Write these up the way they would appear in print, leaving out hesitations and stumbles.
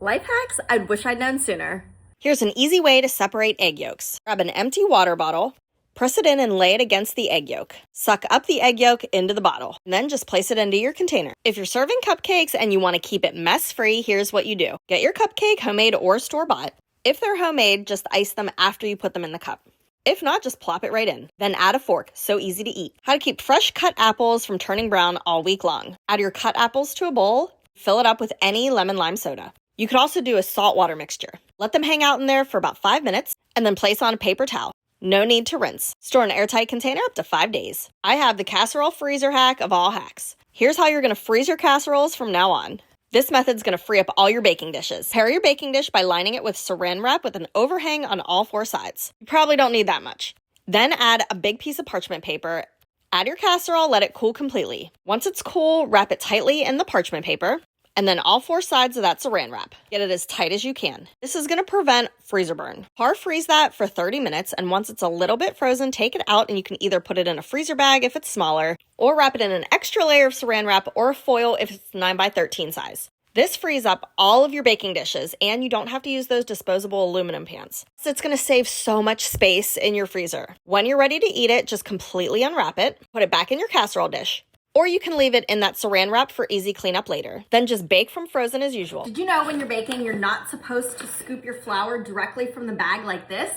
Life hacks I wish I'd known sooner. Here's an easy way to separate egg yolks. Grab an empty water bottle, press it in and lay it against the egg yolk. Suck up the egg yolk into the bottle, and then just place it into your container. If you're serving cupcakes and you want to keep it mess-free, here's what you do. Get your cupcake, homemade or store-bought. If they're homemade, just ice them after you put them in the cup. If not, just plop it right in. Then add a fork, so easy to eat. How to keep fresh cut apples from turning brown all week long. Add your cut apples to a bowl, fill it up with any lemon lime soda. You could also do a saltwater mixture. Let them hang out in there for about 5 minutes, and then place on a paper towel. No need to rinse. Store in an airtight container up to 5 days. I have the casserole freezer hack of all hacks. Here's how you're going to freeze your casseroles from now on. This method's going to free up all your baking dishes. Prepare your baking dish by lining it with saran wrap with an overhang on all 4 sides. You probably don't need that much. Then add a big piece of parchment paper. Add your casserole, let it cool completely. Once it's cool, wrap it tightly in the parchment paper, and then all 4 sides of that saran wrap. Get it as tight as you can. This is going to prevent freezer burn. Par freeze that for 30 minutes, and once it's a little bit frozen, take it out and you can either put it in a freezer bag if it's smaller, or wrap it in an extra layer of saran wrap or a foil if it's 9x13 size. This frees up all of your baking dishes, and you don't have to use those disposable aluminum pans. So it's going to save so much space in your freezer. When you're ready to eat it, just completely unwrap it, put it back in your casserole dish. Or you can leave it in that saran wrap for easy cleanup later. Then just bake from frozen as usual. Did you know when you're baking, you're not supposed to scoop your flour directly from the bag like this?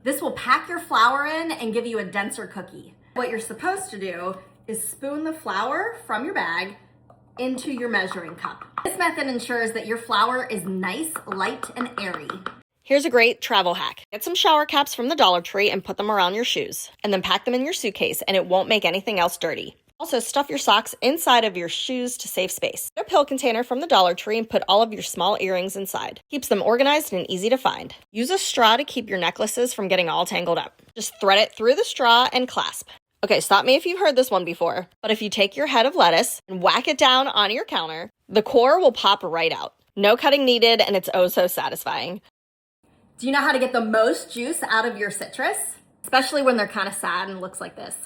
This will pack your flour in and give you a denser cookie. What you're supposed to do is spoon the flour from your bag into your measuring cup. This method ensures that your flour is nice, light, and airy. Here's a great travel hack. Get some shower caps from the Dollar Tree and put them around your shoes. And then pack them in your suitcase and it won't make anything else dirty. Also, stuff your socks inside of your shoes to save space. Get a pill container from the Dollar Tree and put all of your small earrings inside. Keeps them organized and easy to find. Use a straw to keep your necklaces from getting all tangled up. Just thread it through the straw and clasp. Okay, stop me if you've heard this one before, but if you take your head of lettuce and whack it down on your counter, the core will pop right out. No cutting needed, and it's oh so satisfying. Do you know how to get the most juice out of your citrus? Especially when they're kind of sad and looks like this.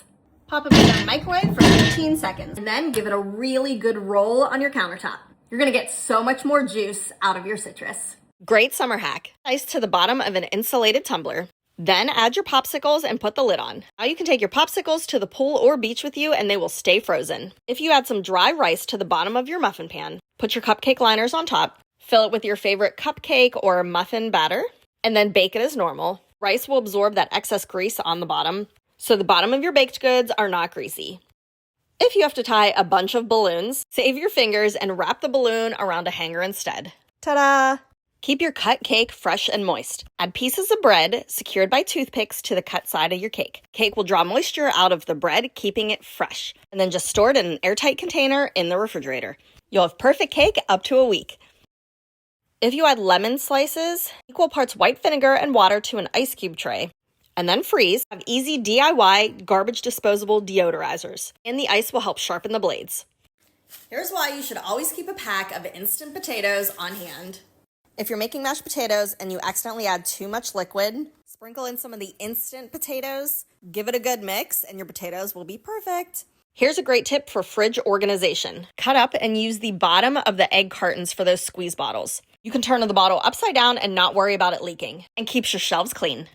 Pop it in the microwave for 15 seconds, and then give it a really good roll on your countertop. You're gonna get so much more juice out of your citrus. Great summer hack. Ice to the bottom of an insulated tumbler. Then add your popsicles and put the lid on. Now you can take your popsicles to the pool or beach with you and they will stay frozen. If you add some dry rice to the bottom of your muffin pan, put your cupcake liners on top, fill it with your favorite cupcake or muffin batter, and then bake it as normal. Rice will absorb that excess grease on the bottom, so the bottom of your baked goods are not greasy. If you have to tie a bunch of balloons, save your fingers and wrap the balloon around a hanger instead. Ta-da! Keep your cut cake fresh and moist. Add pieces of bread secured by toothpicks to the cut side of your cake. Cake will draw moisture out of the bread, keeping it fresh. And then just store it in an airtight container in the refrigerator. You'll have perfect cake up to a week. If you add lemon slices, equal parts white vinegar and water to an ice cube tray, and then freeze, have easy DIY garbage disposable deodorizers. And the ice will help sharpen the blades. Here's why you should always keep a pack of instant potatoes on hand. If you're making mashed potatoes and you accidentally add too much liquid, sprinkle in some of the instant potatoes, give it a good mix, and your potatoes will be perfect. Here's a great tip for fridge organization. Cut up and use the bottom of the egg cartons for those squeeze bottles. You can turn the bottle upside down and not worry about it leaking, and keeps your shelves clean.